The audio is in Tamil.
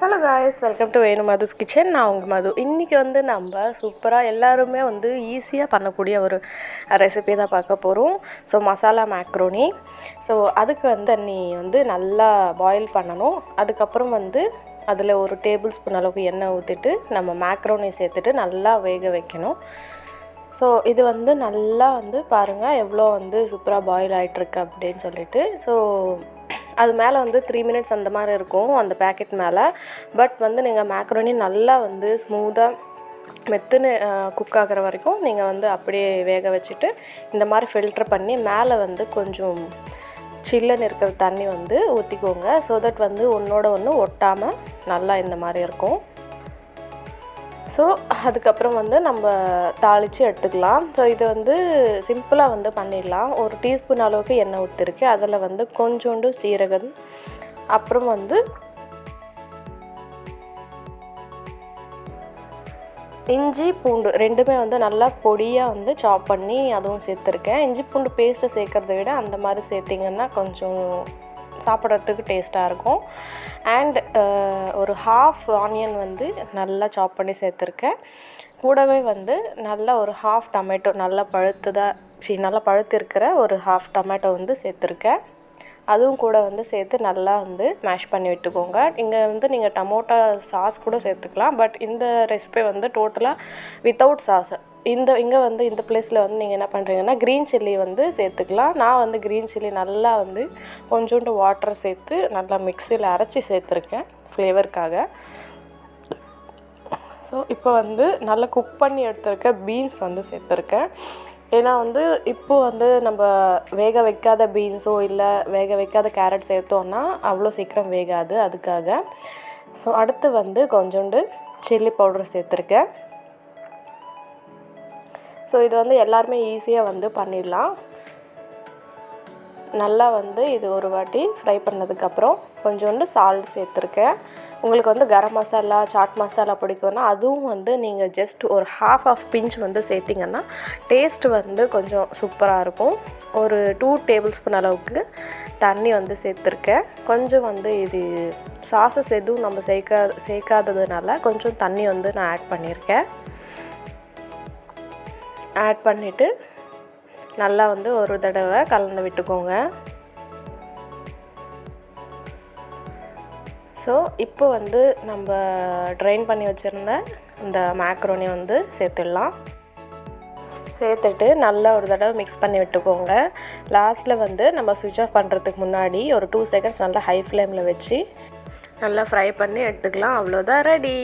Hello guys, welcome to Venu Madhu's kitchen. நான் உங்கள் மது. இன்றைக்கி நம்ம சூப்பராக எல்லாருமே ஈஸியாக பண்ணக்கூடிய ஒரு ரெசிபி தான் பார்க்க போகிறோம். So masala macaroni. ஸோ அதுக்கு தண்ணி நல்லா பாயில் பண்ணணும். அதுக்கப்புறம் அதில் ஒரு டேபிள் ஸ்பூன் அளவுக்கு எண்ணெய் ஊற்றிட்டு நம்ம மேக்ரோனி சேர்த்துட்டு நல்லா வேக வைக்கணும். ஸோ இது நல்லா பாருங்கள் எவ்வளோ சூப்பராக பாயில் ஆகிட்டுருக்கு அப்படின்னு சொல்லிட்டு. ஸோ அது மேலே 3 மினிட்ஸ் அந்த மாதிரி இருக்கும் அந்த பேக்கெட் மேலே. பட் நீங்கள் மேக்ரோனி நல்லா ஸ்மூத்தாக மெத்துன்னு குக் ஆகிற வரைக்கும் நீங்கள் அப்படியே வேக வச்சுட்டு இந்த மாதிரி ஃபில்டர் பண்ணி மேலே கொஞ்சம் சில்லுன்னு இருக்கிற தண்ணி ஊற்றிக்கோங்க. ஸோ தட் ஒன்றோட ஒன்று ஒட்டாமல் நல்லா இந்த மாதிரி இருக்கும். ஸோ அதுக்கப்புறம் நம்ம தாளித்து எடுத்துக்கலாம். ஸோ இது சிம்பிளாக பண்ணிடலாம். ஒரு டீஸ்பூன் அளவுக்கு எண்ணெய் ஊற்றிருக்கேன். அதில் கொஞ்சோண்டு சீரகம், அப்புறம் இஞ்சி பூண்டு ரெண்டுமே நல்லா பொடியாக சாப் பண்ணி அதுவும் சேர்த்துருக்கேன். இஞ்சி பூண்டு பேஸ்ட்டை சேர்க்குறத விட அந்த மாதிரி சேர்த்திங்கன்னா கொஞ்சம் சாப்பிட்றதுக்கு டேஸ்ட்டாக இருக்கும். அண்ட் ஒரு ஹாஃப் ஆனியன் நல்லா சாப் பண்ணி சேர்த்துருக்கேன். கூடவே நல்லா ஒரு ஹாஃப் டொமேட்டோ நல்லா பழுத்து இருக்கிற ஒரு ஹாஃப் டொமேட்டோ சேர்த்துருக்கேன். அதுவும் கூட சேர்த்து நல்லா மேஷ் பண்ணி விட்டுக்கோங்க. இங்கே நீங்கள் டமோட்டோ சாஸ் கூட சேர்த்துக்கலாம். பட் இந்த ரெசிபி டோட்டலாக வித்தவுட் சாஸ். இங்கே இந்த பிளேஸில் நீங்கள் என்ன பண்ணுறீங்கன்னா க்ரீன் சில்லி சேர்த்துக்கலாம். நான் க்ரீன் சில்லி நல்லா கொஞ்சோண்டு வாட்டர் சேர்த்து நல்லா மிக்சியில் அரைச்சி சேர்த்துருக்கேன் ஃப்ளேவருக்காக. ஸோ இப்போ நல்லா குக் பண்ணி எடுத்துருக்க பீன்ஸ் சேர்த்துருக்கேன். ஏன்னா இப்போது நம்ம வேக வைக்காத பீன்ஸோ இல்லை வேக வைக்காத கேரட் சேர்த்தோன்னா அவ்வளோ சீக்கிரம் வேகாது, அதுக்காக. ஸோ அடுத்து கொஞ்சோண்டு சில்லி பவுடர் சேர்த்துருக்கேன். ஸோ இது எல்லாருமே ஈஸியாக பண்ணிடலாம். நல்லா இது ஒரு வாட்டி ஃப்ரை பண்ணதுக்கப்புறம் கொஞ்சோண்டு சால்ட் சேர்த்துருக்கேன். உங்களுக்கு கரம் மசாலா, சாட் மசாலா பிடிக்கும்னா அதுவும் நீங்கள் ஜஸ்ட் ஒரு ஹாஃப் பிஞ்ச் சேர்த்திங்கன்னா டேஸ்ட் கொஞ்சம் சூப்பராக இருக்கும். ஒரு 2 டேபிள் ஸ்பூன் அளவுக்கு தண்ணி சேர்த்துருக்கேன். கொஞ்சம் இது சாஸஸ் எதுவும் நம்ம சேர்க்காததுனால கொஞ்சம் தண்ணி நான் ஆட் பண்ணியிருக்கேன். ஆட் பண்ணிவிட்டு நல்லா ஒரு தடவை கலந்து விட்டுக்கோங்க. ஸோ இப்போ நம்ம ட்ரைன் பண்ணி வச்சுருந்த இந்த மேக்ரோனி சேர்த்துடலாம். சேர்த்துட்டு நல்லா ஒரு தடவை மிக்ஸ் பண்ணி விட்டுக்கோங்க. லாஸ்ட்டில் நம்ம ஸ்விட்ச் ஆஃப் பண்ணுறதுக்கு முன்னாடி ஒரு 2 செகண்ட்ஸ் நல்லா ஹை ஃப்ளேமில் வச்சு நல்லா ஃப்ரை பண்ணி எடுத்துக்கலாம். அவ்வளோதான், ரெடி.